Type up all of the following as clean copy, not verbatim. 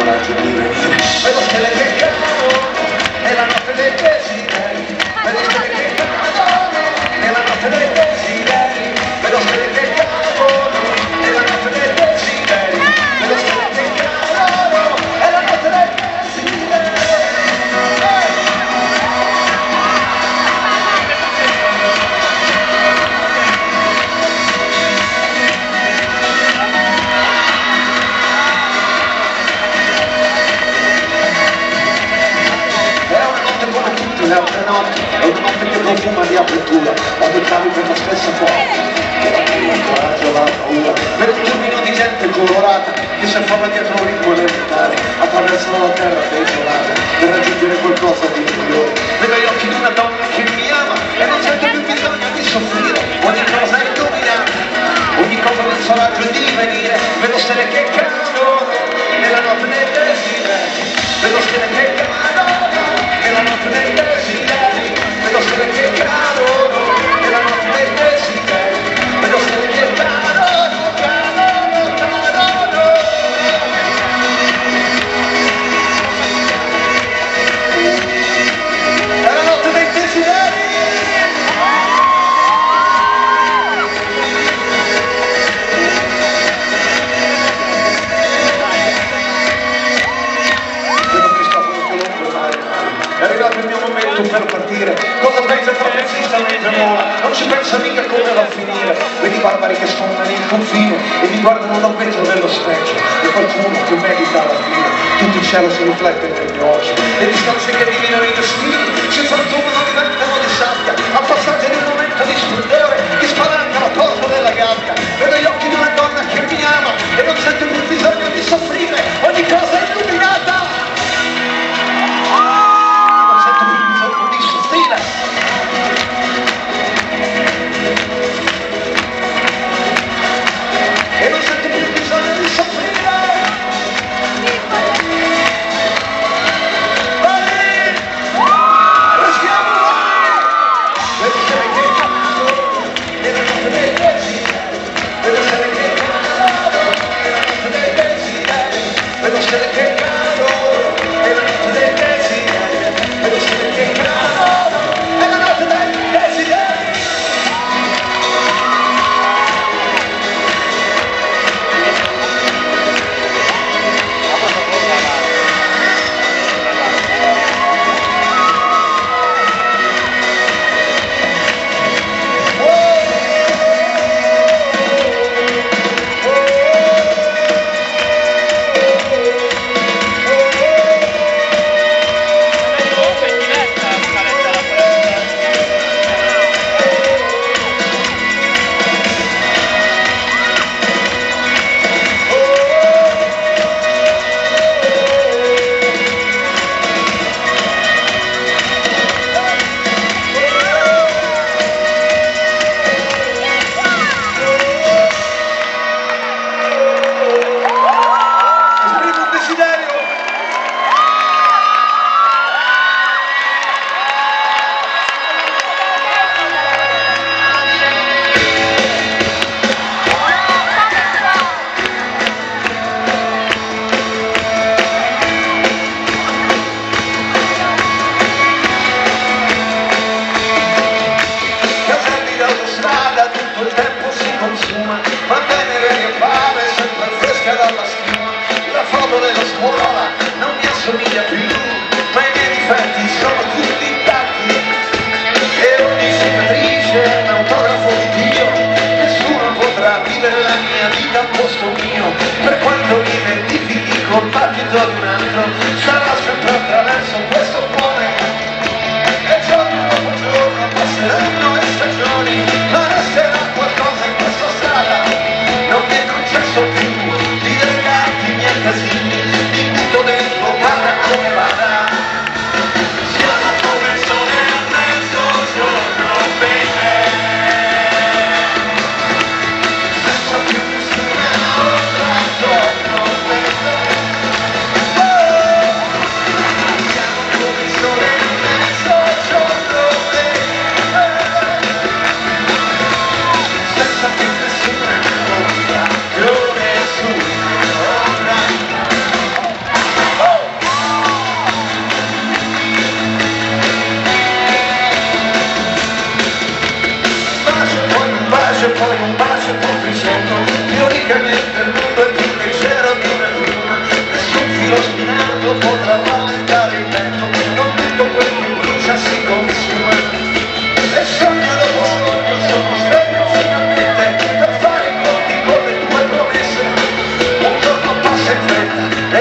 coraggio di venire. Vedo stelle che cadono, è la notte dei desideri. Vedo stelle che cadono, è la notte dei desideri. Vedo stelle che cadono, è la notte dei desideri. Vedo stelle che cadono, è la notte dei desideri. Le altre notti è una notte che profuma di apertura, aspettavi per la stessa porta che la prima, il coraggio, la paura, per un turbino di gente colorata che si affonda dietro un ritmo elementare, attraversano la terra desolata per raggiungere qualcosa di migliore. Vedo gli occhi di una donna che mi ama e non sento più bisogno di soffrire, ogni cosa è illuminata, ogni cosa del suo raggio di venire. Vedo stelle che cadono nella notte dei desideri, vedo stelle che cadono nella notte dei desideri, vedo stelle che cadono nella notte dei desideri, vedo stelle che cadono, cadono, cadono. È la notte dei desideri. È arrivato il mio momento per partire, cosa pensa il trapezista mentre vola? Non ci pensa mica come va a finire. Vedi i barbari che sfondano il confine e mi guardano dal vetro dello specchio, e qualcuno che medita alla fine, tutto il cielo si riflette negli occhi, le distanze che dividono i destini si frantumano, diventano di sabbia, al passaggio di un momento di splendore che spalanca la porta della gabbia. Vedo gli occhi di una donna che mi ama e non sento più bisogno di soffrire, ogni cosa è illuminata. E non sento più bisogno di soffrire. Vai! Restiamo vai! Vedo stelle che cadono nella notte dei desideri. Vedo stelle che cadono nella notte dei desideri. Vedo stelle che cadono nella notte dei desideri. Vedo stelle che cadono nella notte dei desideri.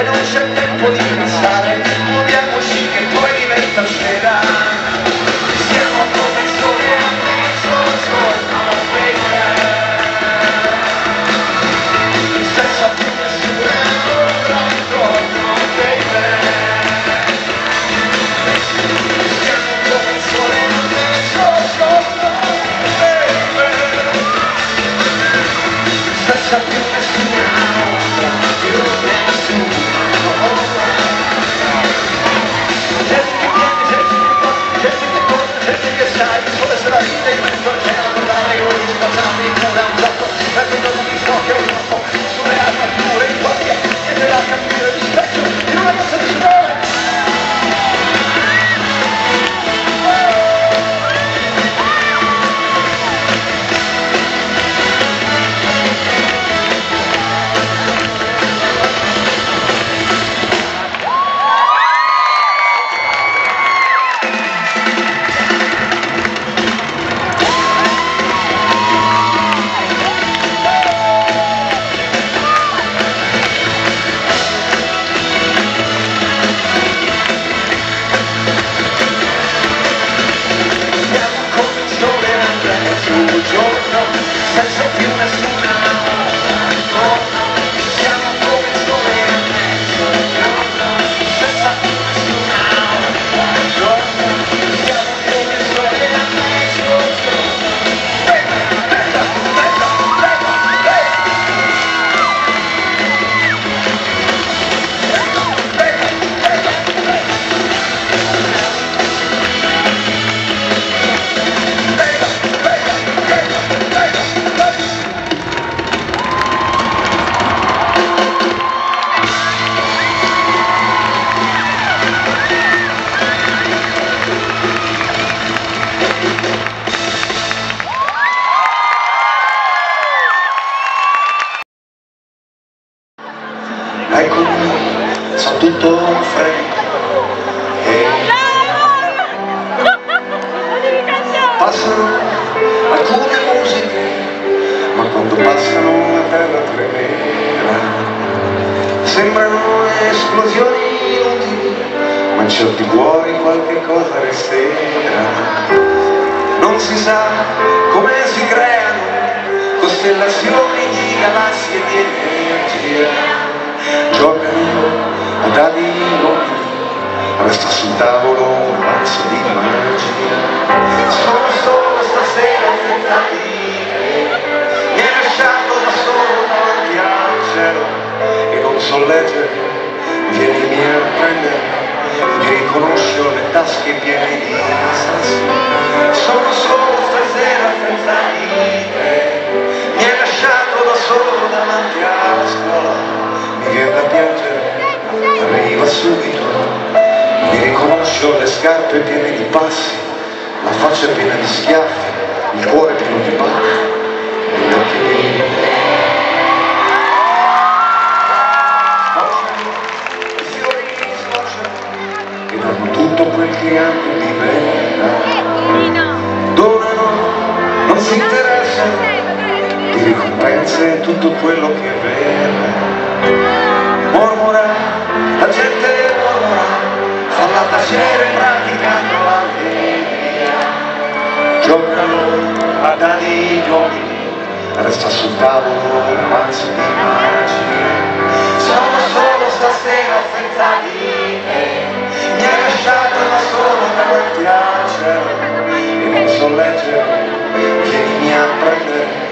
e non c'è tempo di pensare, muoviamoci che poi diventa sera. Siamo come il sole, senza più nessuna intorno, baby. Siamo come il sole, senza più nessuna ombra, più nessuno. Gente che sai, solo se la vita in mezzo al cielo, guardare con gli spazzati in cura un blocco, perché non mi so che un po' sulle armature in guardia, e te la capire di specchio, in una cosa di sole. Senza più nessuna ombra, siamo come il sole in mezzo all'ombra, senza più nessuna ombra, siamo come il sole in mezzo eccomi, sono tutto freddo e passano alcune musiche, ma quando passano la terra tremera, sembrano esplosioni inutili, ma in certi cuori qualche cosa resterà. Non si sa come si creano costellazioni di galassie di energia. Giocano a dadi inutili, resta sul tavolo un mazzo di magia. Sono solo stasera senza dire, mi hai lasciato da solo davanti al cielo e non so leggere, vienimi a prendere, mi riconosco le tasche piene di sassi. Sono solo stasera senza dire, mi hai lasciato da solo davanti alla scuola. Mi viene da piangere, arriva subito, mi riconosco le scarpe piene di passi, la faccia piena di schiaffi, il cuore pieno di batte, e gli occhi miei. Sbocciano, i fiori sbocciano, e danno tutto quel che hanno di bella. Donano, non si interessano, di ricompense tutto quello che verrà. Mormora, la gente mormora, falla tacere praticando l'allegria. Giocano a dadi giochi, resta sul tavolo un mazzo di magia. Sono solo stasera senza dire, mi hai lasciato da solo davanti al cielo e non so leggere, vienimi a prendere,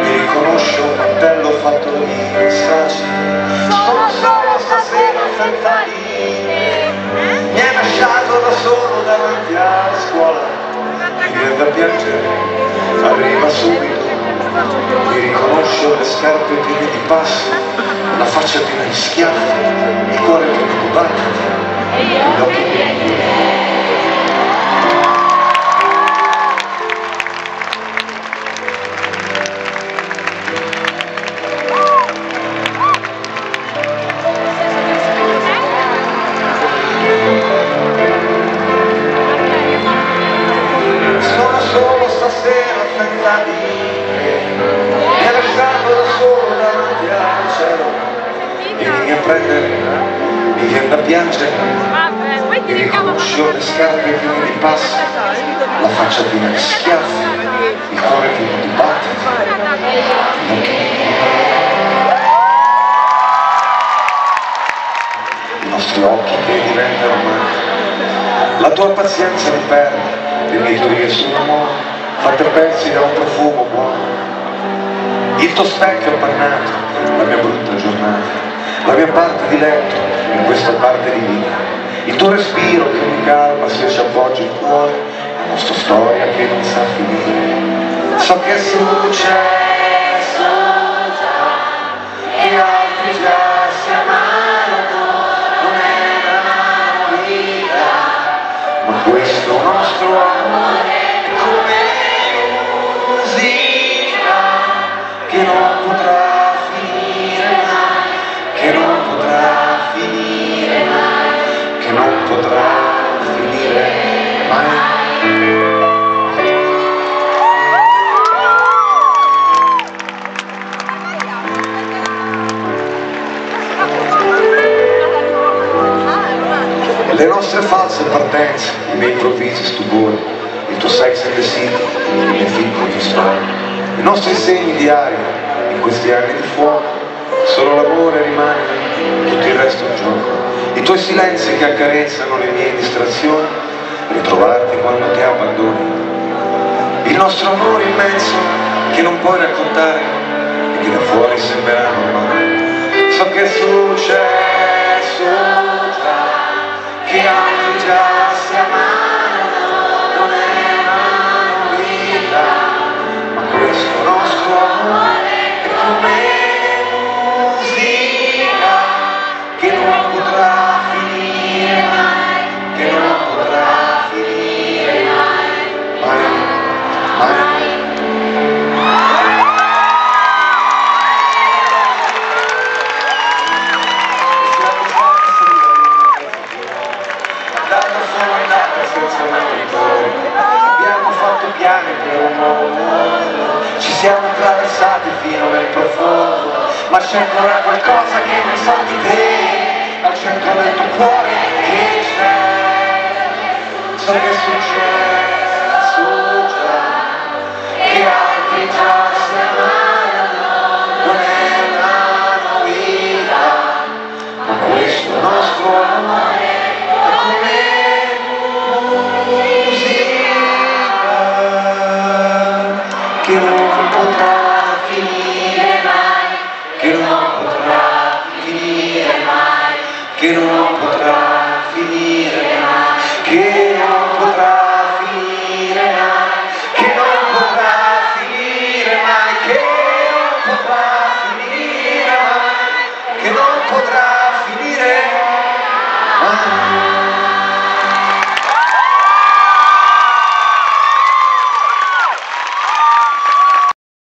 mi riconosco un mantello fatto di saci. Sono solo stasera senza dire, mi hai lasciato da solo davanti alla scuola, mi viene da piangere, arriva subito, mi riconosco le scarpe piene di passi, la faccia piena di schiaffi, il cuore pieno di battiti, e gli occhi pieni di mi hai lasciato da solo davanti al cielo, vieni a prendere mi viene da piangere, mi riconosco le scarpe piene di passi, la faccia piena di schiaffi, il cuore pieno di battiti. I nostri occhi che diventano mani, la tua pazienza mi perde, le mie teorie sull'amore, fatte pezzi da un profumo buono. Il tuo specchio appannato, la mia brutta giornata, la mia parte di letto in questa parte di vita, il tuo respiro che mi calma se ci appoggi il cuore, la nostra storia che non sa finire. So che è successo già e altri già si amano, non è una vita, ma questo nostro amore è come che non potrà finire mai, che non potrà finire mai, che non potrà finire mai. Le nostre false partenze, i miei improvvisi stupori, il tuo sex and the city, le mie figlie storie, i nostri segni diari in questi anni di fuoco, solo l'amore rimane, tutto il resto è un gioco. I tuoi silenzi che accarezzano le mie distrazioni, ritrovarti quando ti abbandoni. Il nostro amore immenso che non puoi raccontare e che da fuori sembrerà normale. So che è successo già, che altri già si amano, non è una novità, ma questo nostro amore è come musica che non potrà finire mai, che non potrà finire mai, mai, mai. Abbiamo fatto piani per un nuovo mondo, ci siamo attraversati fino nel profondo, ma c'è ancora qualcosa che non so di te, al centro del tuo cuore che c'è, so che succede.